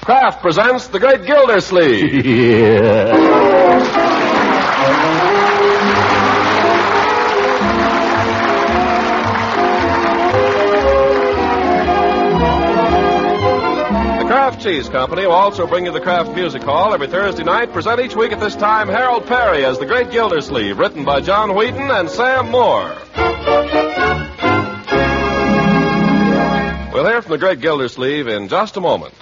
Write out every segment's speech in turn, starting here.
Kraft presents The Great Gildersleeve. Yeah. The Kraft Cheese Company will also bring you the Kraft Music Hall every Thursday night. Present each week at this time Harold Peary as The Great Gildersleeve, written by John Wheaton and Sam Moore. We'll hear from The Great Gildersleeve in just a moment.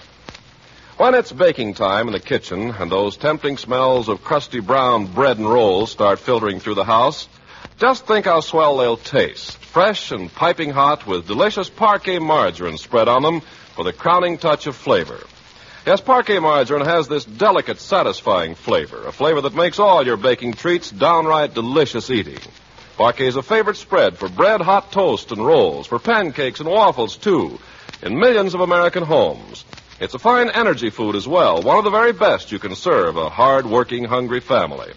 When it's baking time in the kitchen and those tempting smells of crusty brown bread and rolls start filtering through the house, just think how swell they'll taste. Fresh and piping hot with delicious Parquet margarine spread on them for the crowning touch of flavor. Yes, Parquet margarine has this delicate, satisfying flavor, a flavor that makes all your baking treats downright delicious eating. Parquet is a favorite spread for bread, hot toast, and rolls, for pancakes and waffles, too, in millions of American homes. It's a fine energy food as well, one of the very best you can serve a hard-working, hungry family.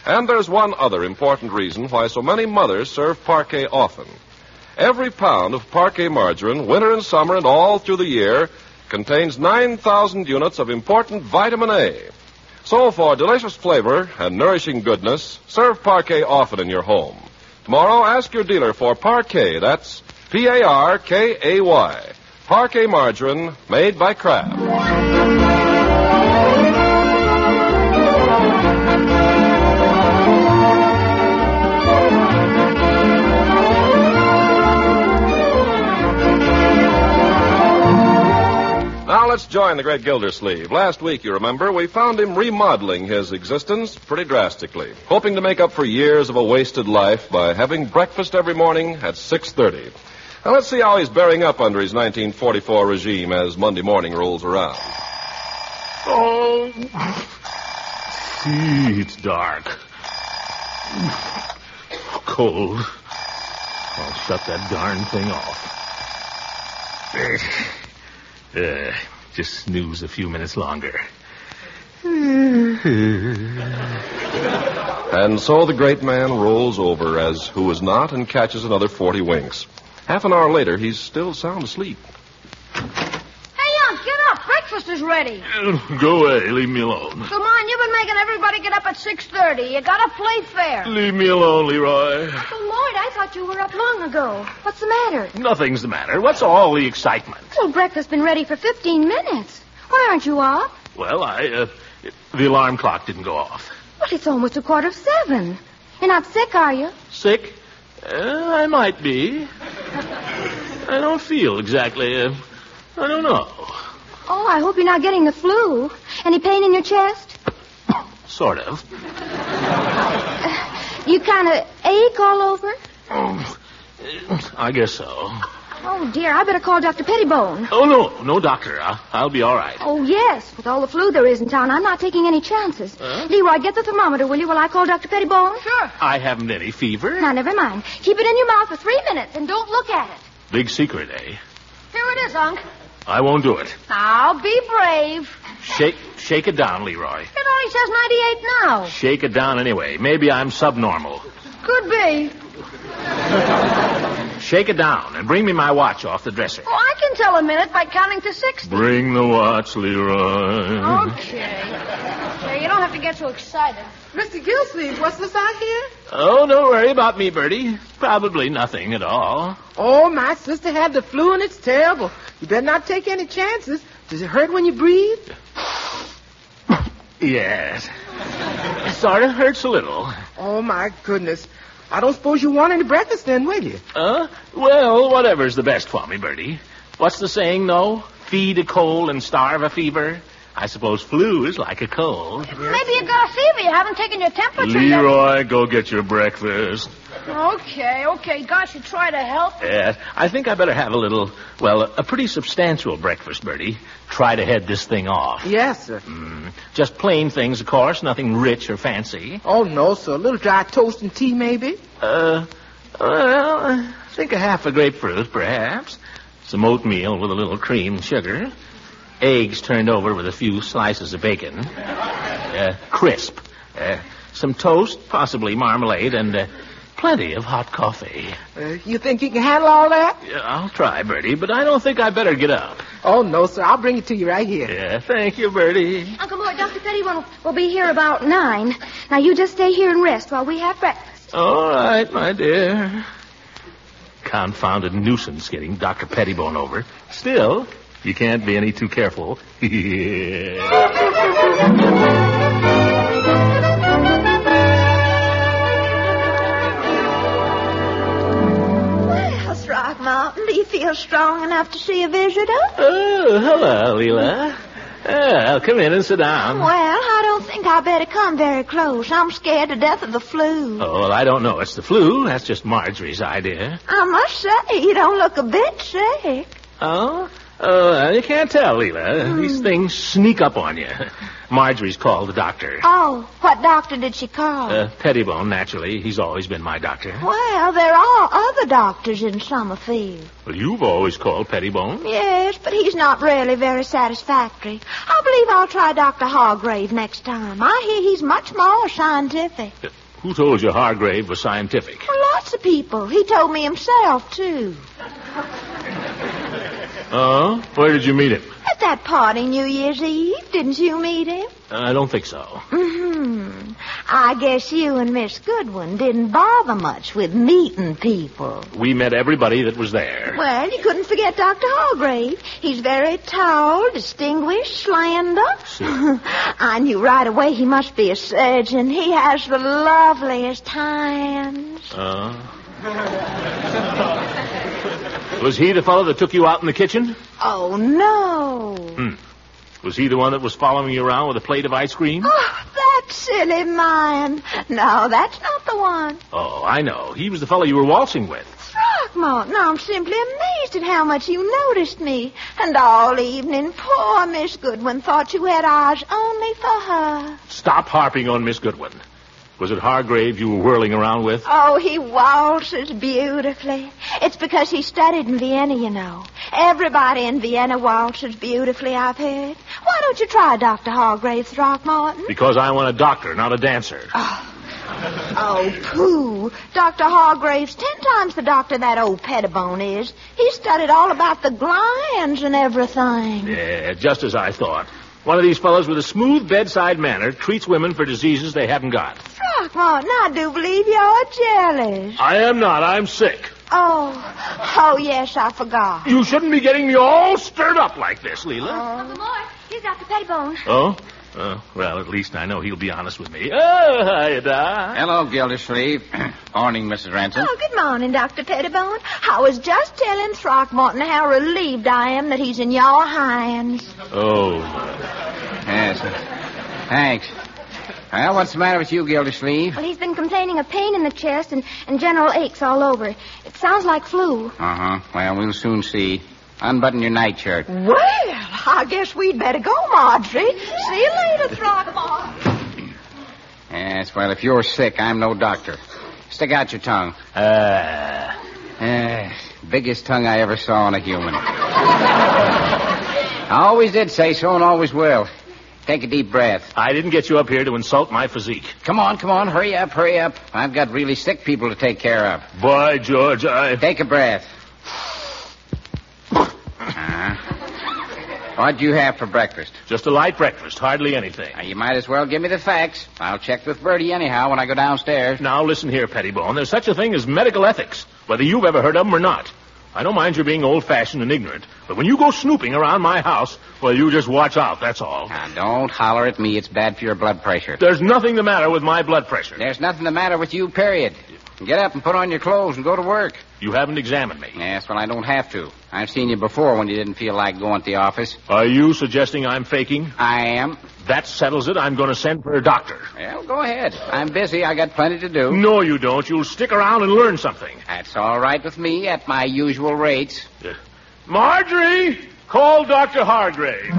And there's one other important reason why so many mothers serve Parquet often. Every pound of Parquet margarine, winter and summer and all through the year, contains 9,000 units of important vitamin A. So for delicious flavor and nourishing goodness, serve Parquet often in your home. Tomorrow, ask your dealer for Parquet. That's Parkay. Parquet margarine made by Kraft. Now let's join the Great Gildersleeve. Last week, you remember, we found him remodeling his existence pretty drastically, hoping to make up for years of a wasted life by having breakfast every morning at 6:30. Now, let's see how he's bearing up under his 1944 regime as Monday morning rolls around. Oh, it's dark. Cold. I'll shut that darn thing off. Just snooze a few minutes longer. And so the great man rolls over as who is not and catches another 40 winks. Half an hour later, he's still sound asleep. Hey, Unc, get up. Breakfast is ready. Go away. Leave me alone. Come on, you've been making everybody get up at 6:30. You gotta play fair. Leave me alone, Leroy. Oh, Lloyd, I thought you were up long ago. What's the matter? Nothing's the matter. What's all the excitement? Well, breakfast's been ready for 15 minutes. Why aren't you up? Well, the alarm clock didn't go off. Well, it's almost 6:45. You're not sick, are you? Sick? I might be. I don't feel exactly. I don't know. Oh, I hope you're not getting the flu. Any pain in your chest? Sort of. You kind of ache all over? I guess so. Oh, dear, I better call Dr. Pettibone. Oh, no, doctor. I'll be all right. Oh, yes. With all the flu there is in town, I'm not taking any chances. Leroy, get the thermometer, will you, while I call Dr. Pettibone? Sure. I haven't any fever. Now, never mind. Keep it in your mouth for 3 minutes and don't look at it. Big secret, eh? Here it is, Unc. I won't do it. Now, be brave. Shake it down, Leroy. It only says 98 now. Shake it down anyway. Maybe I'm subnormal. Could be. Shake it down and bring me my watch off the dresser. Oh, I can tell a minute by counting to 60. Bring the watch, Leroy. Okay. There, you don't have to get so excited. Mr. Gildersleeve, what's this out here? Oh, don't worry about me, Bertie. Probably nothing at all. Oh, my sister had the flu and it's terrible. You better not take any chances. Does it hurt when you breathe? Yes. It sort of hurts a little. Oh, my goodness. I don't suppose you want any breakfast then, will you? Well, whatever's the best for me, Bertie. What's the saying, though? Feed a cold and starve a fever. I suppose flu is like a cold. Maybe you got a fever. You haven't taken your temperature yet. Leroy, go get your breakfast. Okay. Gosh, you try to help. Yes, I think I better have a pretty substantial breakfast, Bertie. Try to head this thing off. Yes, sir. Just plain things, of course, nothing rich or fancy. Oh, no, sir. A little dry toast and tea, maybe? Well, I think a half a grapefruit, perhaps. Some oatmeal with a little cream and sugar. Eggs turned over with a few slices of bacon. Crisp. Some toast, possibly marmalade, and plenty of hot coffee. You think you can handle all that? Yeah, I'll try, Bertie, but I don't think I better get up. Oh, no, sir. I'll bring it to you right here. Yeah, thank you, Bertie. Uncle Mort, Dr. Pettibone will be here about 9. Now, you just stay here and rest while we have breakfast. All right, my dear. Confounded nuisance getting Dr. Pettibone over. Still, you can't be any too careful. Well, Throckmorton, do you feel strong enough to see a visitor? Oh, hello, Leela. Come in and sit down. Well, I don't think I better come very close. I'm scared to death of the flu. Oh, well, I don't know. It's the flu. That's just Marjorie's idea. I must say, you don't look a bit sick. Oh? You can't tell, Leela. These things sneak up on you. Marjorie's called the doctor. Oh, what doctor did she call? Pettibone, naturally. He's always been my doctor. Well, there are other doctors in Summerfield. Well, you've always called Pettibone. Yes, but he's not really very satisfactory. I believe I'll try Dr. Hargrave next time. I hear he's much more scientific. Who told you Hargrave was scientific? Well, lots of people. He told me himself, too. Oh? Where did you meet him? At that party New Year's Eve. Didn't you meet him? I don't think so. Mm-hmm. I guess you and Miss Goodwin didn't bother much with meeting people. We met everybody that was there. Well, you couldn't forget Dr. Hargrave. He's very tall, distinguished, slender. I knew right away he must be a surgeon. He has the loveliest hands. Was he the fellow that took you out in the kitchen? Oh, no. Was he the one that was following you around with a plate of ice cream? Oh, that silly man. No, that's not the one. Oh, I know. He was the fellow you were waltzing with. Throckmorton, I'm simply amazed at how much you noticed me. And all evening, poor Miss Goodwin thought you had eyes only for her. Stop harping on Miss Goodwin. Was it Hargrave you were whirling around with? Oh, he waltzes beautifully. It's because he studied in Vienna, you know. Everybody in Vienna waltzes beautifully, I've heard. Why don't you try Dr. Hargrave, Throckmorton? Because I want a doctor, not a dancer. Oh, pooh. Dr. Hargrave's 10 times the doctor that old Pettibone is. He studied all about the glands and everything. Yeah, just as I thought. One of these fellows with a smooth bedside manner treats women for diseases they haven't got. Throckmorton, I do believe you're jealous. I am not. I'm sick. Oh, yes, I forgot. You shouldn't be getting me all stirred up like this, Leela. Uncle Mort, here's Dr. Pettibone. Oh? Well, at least I know he'll be honest with me. Oh, hiya, Doc. Hello, Gildersleeve. Morning, Mrs. Ransom. Oh, good morning, Dr. Pettibone. I was just telling Throckmorton how relieved I am that he's in your hands. Oh. Yes. Thanks. Well, what's the matter with you, Gildersleeve? Well, he's been complaining of pain in the chest and general aches all over. It sounds like flu. Uh-huh. Well, we'll soon see. Unbutton your nightshirt. Well, I guess we'd better go, Marjorie. See you later, Throckmorton. Yes, well, if you're sick, I'm no doctor. Stick out your tongue. Biggest tongue I ever saw on a human. I always did say so and always will. Take a deep breath. I didn't get you up here to insult my physique. Come on. Hurry up. I've got really sick people to take care of. By George, Take a breath. What'd you have for breakfast? Just a light breakfast, hardly anything. Now, you might as well give me the facts. I'll check with Bertie anyhow when I go downstairs. Now, listen here, Pettibone. There's such a thing as medical ethics, whether you've ever heard of them or not. I don't mind your being old-fashioned and ignorant, but when you go snooping around my house, well, you just watch out, that's all. Now, don't holler at me. It's bad for your blood pressure. There's nothing the matter with my blood pressure. There's nothing the matter with you, period. Get up and put on your clothes and go to work. You haven't examined me. Yes, well, I don't have to. I've seen you before when you didn't feel like going to the office. Are you suggesting I'm faking? I am. That settles it. I'm going to send for a doctor. Well, go ahead. I'm busy. I got plenty to do. No, you don't. You'll stick around and learn something. That's all right with me at my usual rates. Marjorie, call Dr. Hargrave.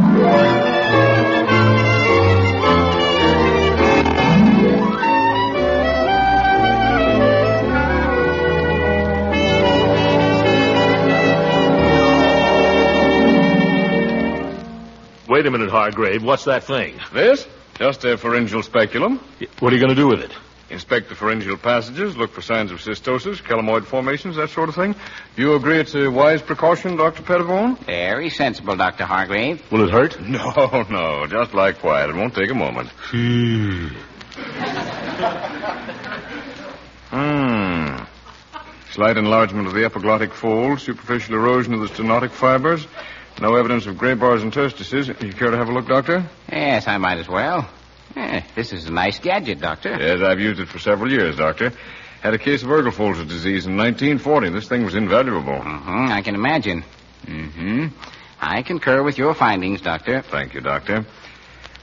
Wait a minute, Hargrave. What's that thing? This? Just a pharyngeal speculum. What are you going to do with it? Inspect the pharyngeal passages, look for signs of cystosis, chelamoid formations, that sort of thing. You agree it's a wise precaution, Dr. Pettibone? Very sensible, Dr. Hargrave. Will it hurt? No. Just lie quiet. It won't take a moment. Slight enlargement of the epiglottic fold, superficial erosion of the stenotic fibers. No evidence of gray bars and interstices. You care to have a look, Doctor? Yes, I might as well. This is a nice gadget, Doctor. Yes, I've used it for several years, Doctor. Had a case of Ergelfolter's disease in 1940. This thing was invaluable. I can imagine. I concur with your findings, Doctor. Thank you, Doctor.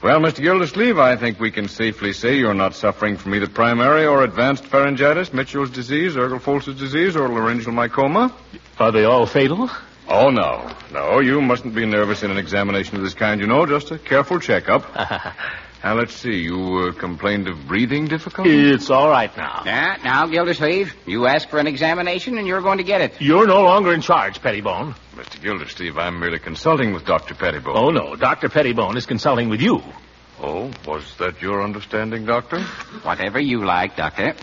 Well, Mr. Gildersleeve, I think we can safely say you're not suffering from either primary or advanced pharyngitis, Mitchell's disease, Ergelfolter's disease, or laryngeal mycoma. Are they all fatal? Oh, no. No, you mustn't be nervous in an examination of this kind, you know. Just a careful checkup. Now, let's see. You complained of breathing difficulty? It's all right now. Now, Gildersleeve, you ask for an examination and you're going to get it. You're no longer in charge, Pettibone. Mr. Gildersleeve, I'm merely consulting with Dr. Pettibone. Oh, no. Dr. Pettibone is consulting with you. Oh, was that your understanding, Doctor? Whatever you like, Doctor.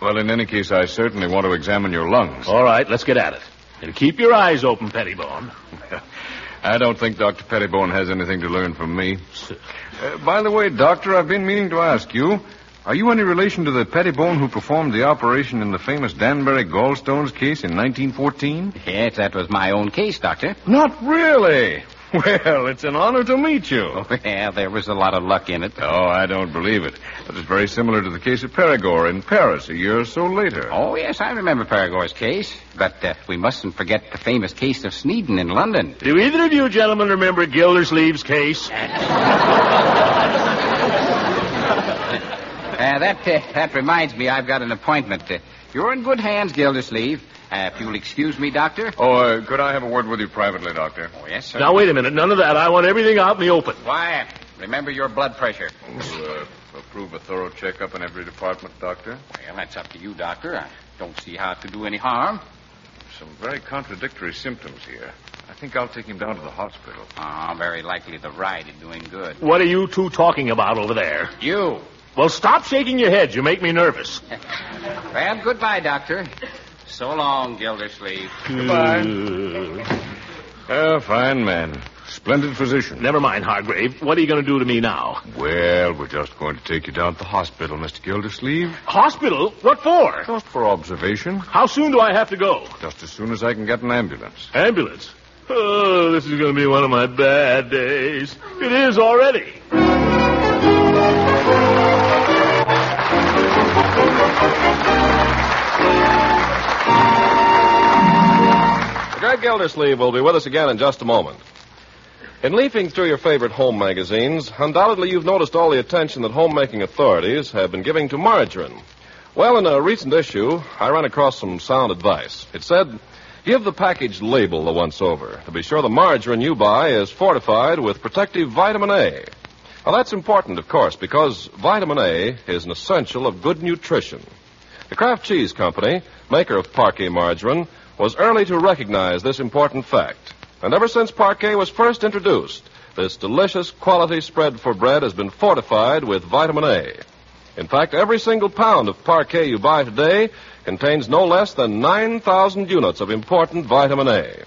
Well, in any case, I certainly want to examine your lungs. All right, let's get at it. And keep your eyes open, Pettibone. I don't think Dr. Pettibone has anything to learn from me. By the way, Doctor, I've been meaning to ask you, are you any relation to the Pettibone who performed the operation in the famous Danbury gallstones case in 1914? Yes, that was my own case, Doctor. Not really. Well, it's an honor to meet you. Well, there was a lot of luck in it. Oh, I don't believe it. That is very similar to the case of Perigord in Paris a year or so later. Oh, yes, I remember Perigord's case. But we mustn't forget the famous case of Sneeden in London. Do either of you gentlemen remember Gildersleeve's case? That reminds me, I've got an appointment. You're in good hands, Gildersleeve. If you'll excuse me, Doctor. Oh, could I have a word with you privately, Doctor? Oh, yes, sir. Now, wait a minute. None of that. I want everything out in the open. Quiet. Remember your blood pressure. Approve a thorough checkup in every department, Doctor? Well, that's up to you, Doctor. I don't see how it could do any harm. Some very contradictory symptoms here. I think I'll take him down to the hospital. Very likely the ride is doing good. What are you two talking about over there? You. Well, stop shaking your heads. You make me nervous. Well, goodbye, Doctor. So long, Gildersleeve. Goodbye. Fine man. Splendid physician. Never mind, Hargrave. What are you going to do to me now? Well, we're just going to take you down to the hospital, Mr. Gildersleeve. Hospital? What for? Just for observation. How soon do I have to go? Just as soon as I can get an ambulance. Ambulance? Oh, this is going to be one of my bad days. It is already. Great Gildersleeve will be with us again in just a moment. In leafing through your favorite home magazines, undoubtedly you've noticed all the attention that homemaking authorities have been giving to margarine. Well, in a recent issue, I ran across some sound advice. It said, give the package label the once-over to be sure the margarine you buy is fortified with protective vitamin A. Well, that's important, of course, because vitamin A is an essential of good nutrition. The Kraft Cheese Company, maker of Parquet margarine, was early to recognize this important fact. And ever since Parquet was first introduced, this delicious quality spread for bread has been fortified with vitamin A. In fact, every single pound of Parquet you buy today contains no less than 9,000 units of important vitamin A.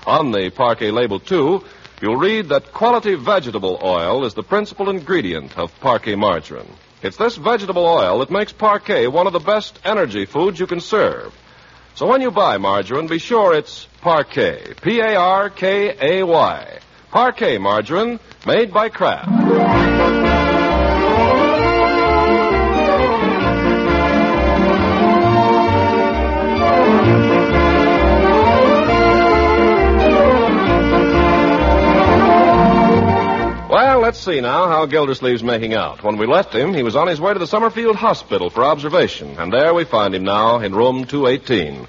On the Parquet label, too, you'll read that quality vegetable oil is the principal ingredient of Parquet margarine. It's this vegetable oil that makes Parquet one of the best energy foods you can serve. So when you buy margarine, be sure it's Parquet. P-A-R-K-A-Y. Parquet margarine, made by Kraft. Well, let's see now how Gildersleeve's making out. When we left him, he was on his way to the Summerfield Hospital for observation, and there we find him now in room 218.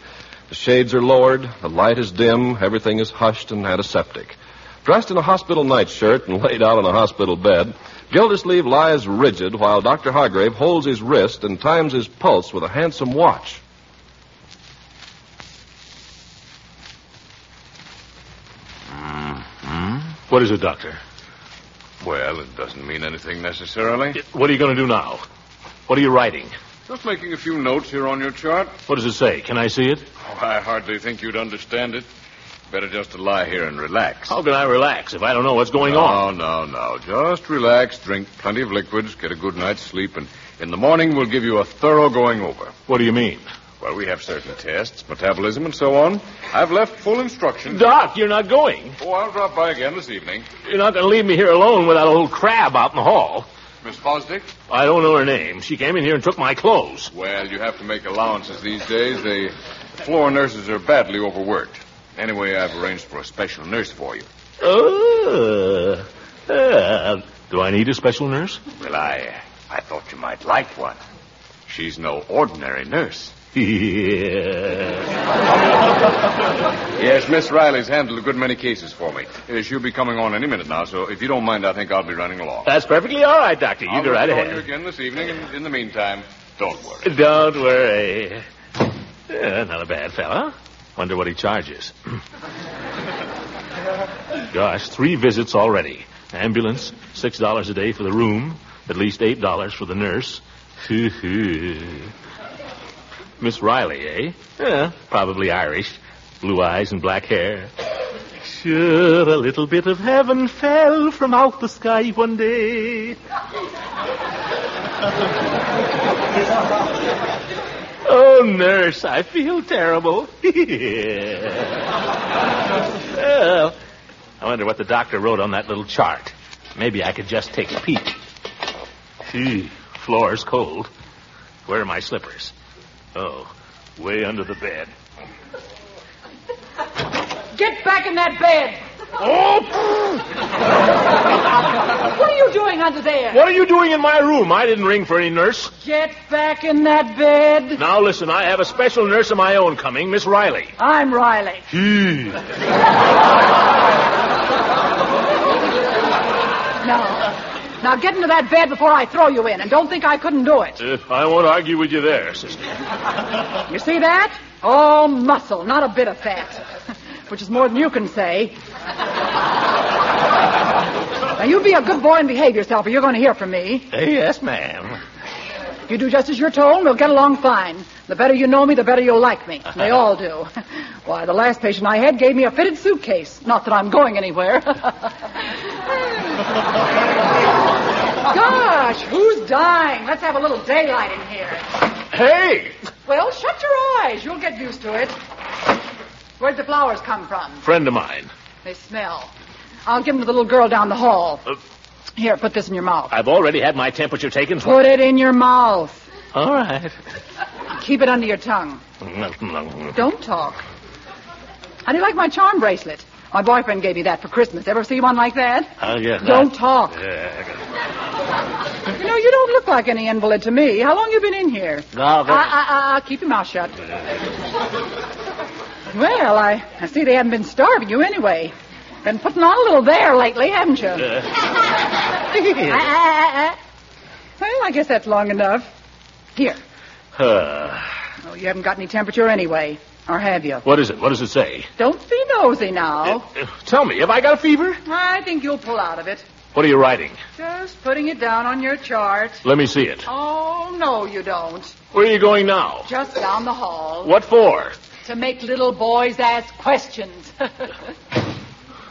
The shades are lowered, the light is dim, everything is hushed and antiseptic. Dressed in a hospital nightshirt and laid out on a hospital bed, Gildersleeve lies rigid while Dr. Hargrave holds his wrist and times his pulse with a handsome watch. What is it, Doctor? Well, it doesn't mean anything necessarily. What are you going to do now? What are you writing? Just making a few notes here on your chart. What does it say? Can I see it? Oh, I hardly think you'd understand it. Better just to lie here and relax. How can I relax if I don't know what's going on? No. Just relax, drink plenty of liquids, get a good night's sleep, and in the morning we'll give you a thorough going over. What do you mean? Well, we have certain tests, metabolism and so on. I've left full instructions. Doc, you're not going. Oh, I'll drop by again this evening. You're not going to leave me here alone with that old crab out in the hall. Miss Fosdick? I don't know her name. She came in here and took my clothes. Well, you have to make allowances these days. The floor nurses are badly overworked. Anyway, I've arranged for a special nurse for you. Do I need a special nurse? Well, I thought you might like one. She's no ordinary nurse. Yes, Miss Riley's handled a good many cases for me. She'll be coming on any minute now, so if you don't mind, I think I'll be running along. That's perfectly all right, Doctor. You go right ahead. I'll you again this evening, and in the meantime, don't worry. Don't worry. Not a bad fella. Wonder what he charges. Gosh, 3 visits already. Ambulance, $6 a day for the room, at least $8 for the nurse. Miss Riley, eh? Yeah, probably Irish. Blue eyes and black hair. Sure, a little bit of heaven fell from out the sky one day. Oh, nurse, I feel terrible. Well, I wonder what the doctor wrote on that little chart. Maybe I could just take a peek. Gee, floor's cold. Where are my slippers? Oh, way under the bed. Get back in that bed. Oh! What are you doing under there? What are you doing in my room? I didn't ring for any nurse. Get back in that bed. Now, listen, I have a special nurse of my own coming, Miss Riley. I'm Riley. Now get into that bed before I throw you in, and don't think I couldn't do it. I won't argue with you there, sister. You see that? All muscle, not a bit of fat. Which is more than you can say. Now, you be a good boy and behave yourself, or you're going to hear from me. Yes, ma'am. You do just as you're told, and we'll get along fine. The better you know me, the better you'll like me. They all do. Why, the last patient I had gave me a fitted suitcase. Not that I'm going anywhere. Gosh, who's dying? Let's have a little daylight in here. Hey! Well, shut your eyes. You'll get used to it. Where'd the flowers come from? Friend of mine. They smell. I'll give them to the little girl down the hall. Here, put this in your mouth. I've already had my temperature taken. Put it in your mouth. All right. Keep it under your tongue. Don't talk. How do you like my charm bracelet? My boyfriend gave me that for Christmas. Ever see one like that? Yes. Don't talk. Yeah. You know, you don't look like any invalid to me. How long you been in here? Keep your mouth shut. Well, I see they haven't been starving you anyway. Been putting on a little there lately, haven't you? Well, I guess that's long enough. Here. Oh, you haven't got any temperature anyway. Or have you? What is it? What does it say? Don't be nosy now. Tell me, have I got a fever? I think you'll pull out of it. What are you writing? Just putting it down on your chart. Let me see it. Oh, no, you don't. Where are you going now? Just down the hall. What for? To make little boys ask questions.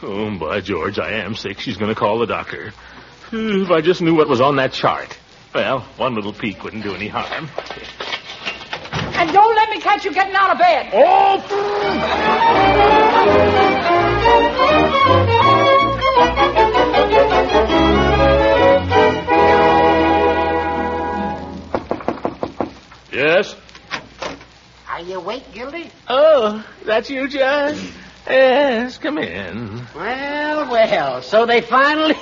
Oh, by George, I am sick. She's going to call the doctor. If I just knew what was on that chart. Well, one little peek wouldn't do any harm. And don't let me catch you getting out of bed. Oh! Yes? Are you awake, Gildy? Oh, that's you, John? Yes, come in. Well, so they finally...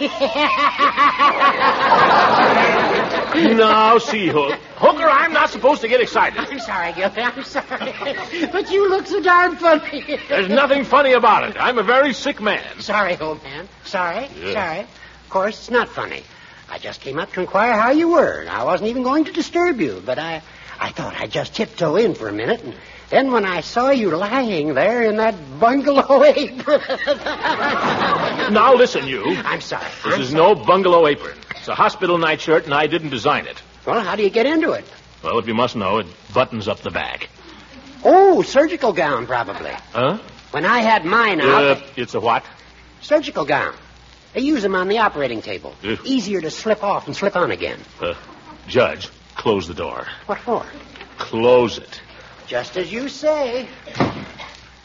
Now, see, Hooker, I'm not supposed to get excited. I'm sorry, Gildy, I'm sorry. But you look so darn funny. There's nothing funny about it. I'm a very sick man. Sorry, old man. Sorry, Yeah. sorry. Of course, it's not funny. I just came up to inquire how you were, and I wasn't even going to disturb you, but I thought I'd just tiptoe in for a minute, and then when I saw you lying there in that bungalow apron... Now, listen, you. I'm sorry. This is no bungalow apron. It's a hospital nightshirt, and I didn't design it. Well, how do you get into it? Well, if you must know, it buttons up the back. Oh, surgical gown, probably. Huh? When I had mine out... It's a what? Surgical gown. They use them on the operating table. Easier to slip off and slip on again. Judge, close the door. What for? Close it. Just as you say.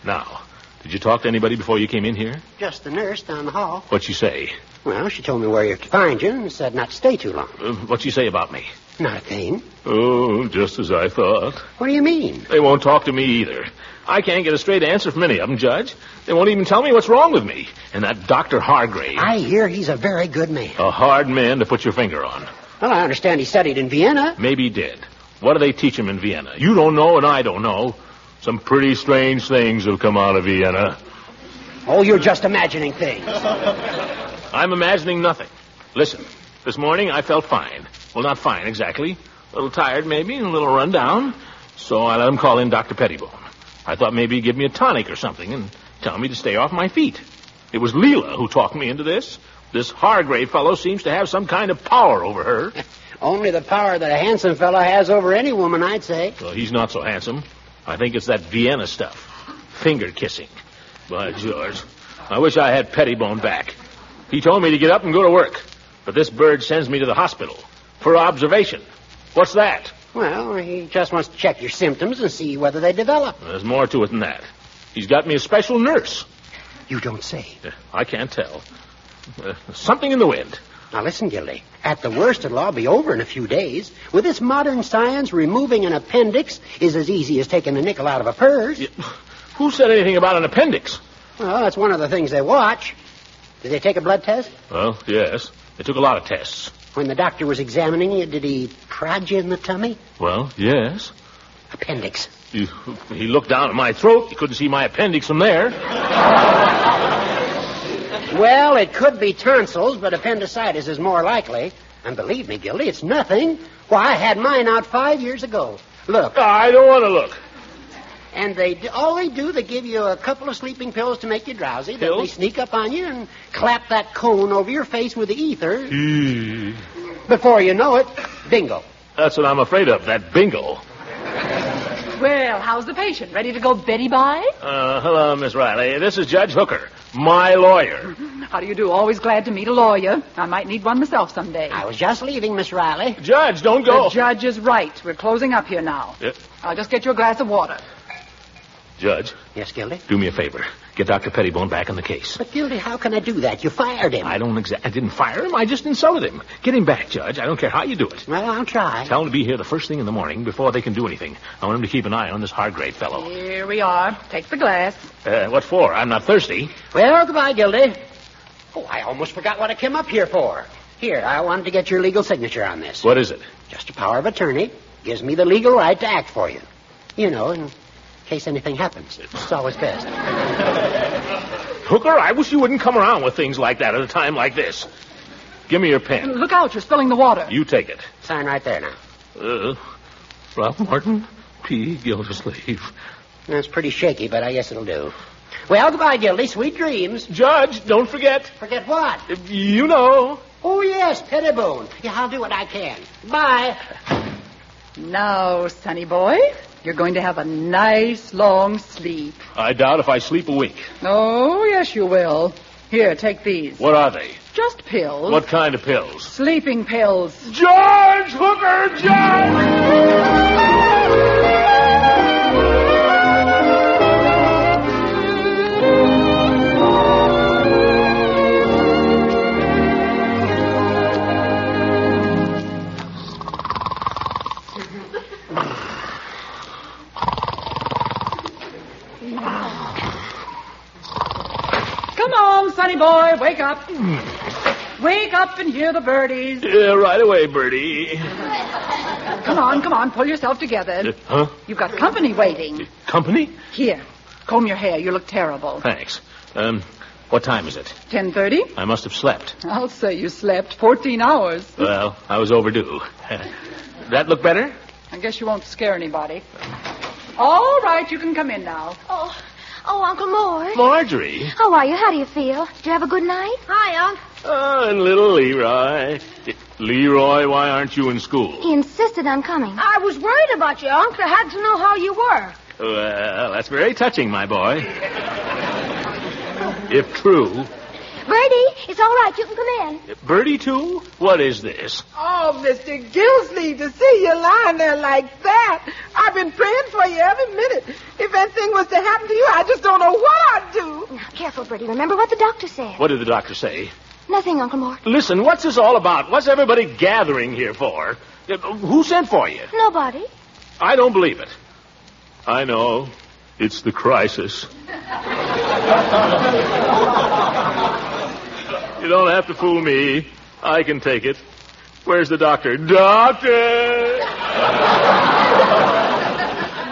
Now, did you talk to anybody before you came in here? Just the nurse down the hall. What'd she say? Well, she told me where you have to find you and said not to stay too long. What'd she say about me? Not a thing. Oh, just as I thought. What do you mean? They won't talk to me either. I can't get a straight answer from any of them, Judge. They won't even tell me what's wrong with me. And that Dr. Hargrave. I hear he's a very good man. A hard man to put your finger on. Well, I understand he studied in Vienna. Maybe he did. What do they teach him in Vienna? You don't know and I don't know. Some pretty strange things have come out of Vienna. Oh, you're just imagining things. I'm imagining nothing. Listen, this morning I felt fine. Well, not fine exactly. A little tired maybe and a little run down. So I let him call in Dr. Pettibone. I thought maybe he'd give me a tonic or something and tell me to stay off my feet. It was Leela who talked me into this. This Hargrave fellow seems to have some kind of power over her. Only the power that a handsome fellow has over any woman, I'd say. Well, he's not so handsome. I think it's that Vienna stuff. Finger kissing. By George, I wish I had Pettibone back. He told me to get up and go to work. But this bird sends me to the hospital for observation. What's that? Well, he just wants to check your symptoms and see whether they develop. There's more to it than that. He's got me a special nurse. You don't say. I can't tell. Something in the wind. Now, listen, Gildy. At the worst, it'll all be over in a few days. With this modern science, removing an appendix is as easy as taking a nickel out of a purse. Who said anything about an appendix? Well, that's one of the things they watch. Did they take a blood test? Well, yes. They took a lot of tests. When the doctor was examining you, did he prod you in the tummy? Well, yes. Appendix. He looked down at my throat. He couldn't see my appendix from there. Well, it could be tonsils, but appendicitis is more likely. And believe me, Gildy, it's nothing. Why, I had mine out 5 years ago. Look. I don't want to look. And they give you a couple of sleeping pills to make you drowsy. Then they sneak up on you and clap that cone over your face with the ether. Before you know it, bingo. That's what I'm afraid of, that bingo. Well, how's the patient? Ready to go Betty by? Hello, Miss Riley. This is Judge Hooker, my lawyer. How do you do? Always glad to meet a lawyer. I might need one myself someday. I was just leaving, Miss Riley. Judge, don't go. The judge is right. We're closing up here now. I'll just get you a glass of water. Judge. Yes, Gildy? Do me a favor. Get Dr. Pettibone back in the case. But, Gildy, how can I do that? You fired him. I didn't fire him. I just insulted him. Get him back, Judge. I don't care how you do it. Well, I'll try. Tell him to be here the first thing in the morning before they can do anything. I want him to keep an eye on this Hargrave fellow. Here we are. Take the glass. What for? I'm not thirsty. Well, goodbye, Gildy. Oh, I almost forgot what I came up here for. Here, I wanted to get your legal signature on this. What is it? Just a power of attorney. Gives me the legal right to act for you. You know, in case anything happens. It's always best. Hooker, I wish you wouldn't come around with things like that at a time like this. Give me your pen. Look out, you're spilling the water. You take it. Sign right there now. Throckmorton P. Gildersleeve. That's pretty shaky, but I guess it'll do. Well, goodbye, Gildy. Sweet dreams. Judge, don't forget. Forget what? You know. Oh, yes, Pettibone. Yeah, I'll do what I can. Bye. Now, sonny boy, you're going to have a nice long sleep. I doubt if I sleep a wink. Oh, yes, you will. Here, take these. What are they? Just pills. What kind of pills? Sleeping pills. George Hooker, Judge! Come on, sonny boy, wake up. Wake up and hear the birdies. Yeah, right away, Bertie. Come on, pull yourself together. Huh? You've got company waiting. Company? Here, comb your hair. You look terrible. Thanks. What time is it? 10:30? I must have slept. I'll say you slept 14 hours. Well, I was overdue. That look better? I guess you won't scare anybody. All right, you can come in now. Oh, Uncle Mort. Marjorie. How are you? How do you feel? Did you have a good night? Hi, Unc. Oh, and little Leroy. Leroy, why aren't you in school? He insisted on coming. I was worried about you, Uncle. I had to know how you were. Well, that's very touching, my boy. If true. Bertie, it's all right. You can come in. Bertie, too? What is this? Oh, Mr. Gildersleeve, to see you lying there like that. I've been praying for you every minute. If anything was to happen to you, I just don't know what I'd do. Now, careful, Bertie. Remember what the doctor said. What did the doctor say? Nothing, Uncle Mort. Listen, what's this all about? What's everybody gathering here for? Who sent for you? Nobody. I don't believe it. I know. It's the crisis. You don't have to fool me. I can take it. Where's the doctor? Doctor!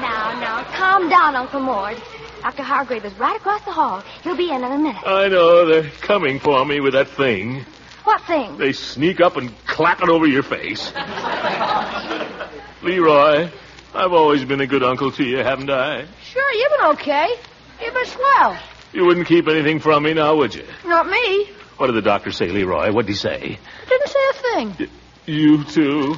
Now, calm down, Uncle Mort. Dr. Hargrave is right across the hall. He'll be in a minute. I know. They're coming for me with that thing. What thing? They sneak up and clap it over your face. Leroy, I've always been a good uncle to you, haven't I? Sure, you've been okay. You've been swell. You wouldn't keep anything from me now, would you? Not me. What did the doctor say, Leroy? What did he say? Didn't say a thing. You too.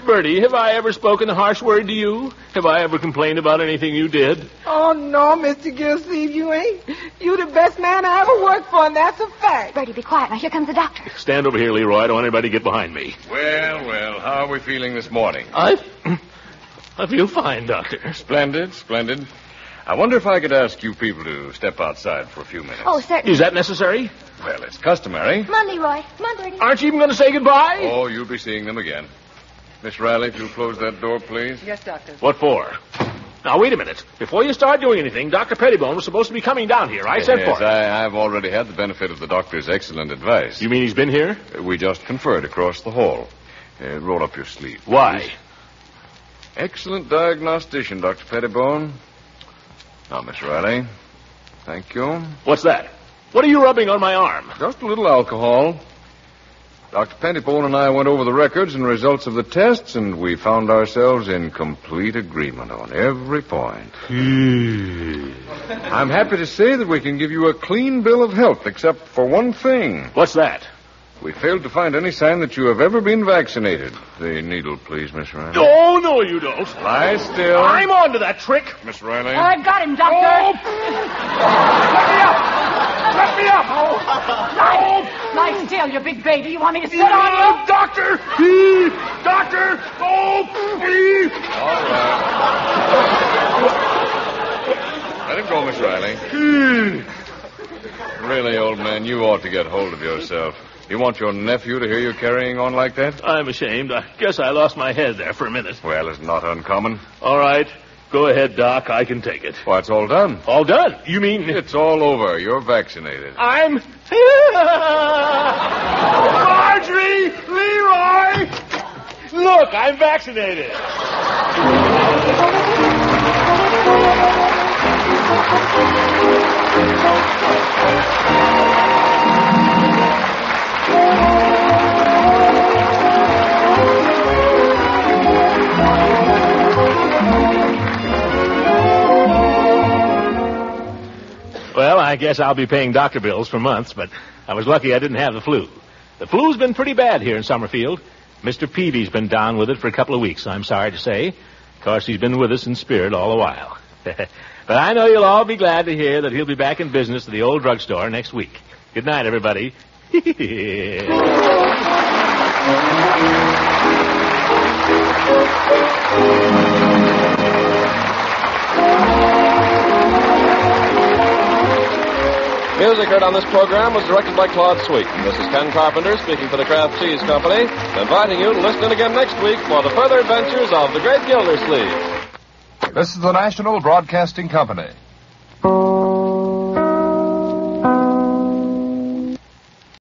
Bertie, have I ever spoken a harsh word to you? Have I ever complained about anything you did? Oh, no, Mr. Gildersleeve, you ain't. You the best man I ever worked for, and that's a fact. Bertie, be quiet. Now, here comes the doctor. Stand over here, Leroy. I don't want anybody to get behind me. Well, how are we feeling this morning? I feel fine, Doctor. Splendid. I wonder if I could ask you people to step outside for a few minutes. Oh, certainly. Is that necessary? Well, it's customary. Come on, Leroy. Come on, Bertie. Aren't you even going to say goodbye? Oh, you'll be seeing them again. Miss Riley, if you'll close that door, please. Yes, Doctor. What for? Now, wait a minute. Before you start doing anything, Dr. Pettibone was supposed to be coming down here. I sent for him. I've already had the benefit of the doctor's excellent advice. You mean he's been here? We just conferred across the hall. Roll up your sleeve. Why? Please. Excellent diagnostician, Dr. Pettibone. Now, Miss Riley. Thank you. What's that? What are you rubbing on my arm? Just a little alcohol. Dr. Pettibone and I went over the records and results of the tests, and we found ourselves in complete agreement on every point. I'm happy to say that we can give you a clean bill of health, except for one thing. What's that? We failed to find any sign that you have ever been vaccinated. The needle, please, Miss Riley. Oh, no, you don't. Lie still. I'm on to that trick. Miss Riley. I've got him, Doctor. Oh. Let me up. Lie still, you big baby. You want me to sit on you? Doctor. Doctor. Oh, please. All right. Let him go, Miss Riley. Really, old man, you ought to get hold of yourself. You want your nephew to hear you carrying on like that? I'm ashamed. I guess I lost my head there for a minute. Well, it's not uncommon. All right. Go ahead, Doc. I can take it. Why, it's all done. All done? You mean... It's all over. You're vaccinated. I'm... Marjorie! Leroy! Look, I'm vaccinated. Well, I guess I'll be paying doctor bills for months, but I was lucky I didn't have the flu. The flu's been pretty bad here in Summerfield. Mr. Peavy's been down with it for a couple of weeks, I'm sorry to say. Of course, he's been with us in spirit all the while. But I know you'll all be glad to hear that he'll be back in business at the old drugstore next week. Good night, everybody. Music heard on this program was directed by Claude Sweet. This is Ken Carpenter speaking for the Kraft Cheese Company, inviting you to listen in again next week for the further adventures of the Great Gildersleeve. This is the National Broadcasting Company.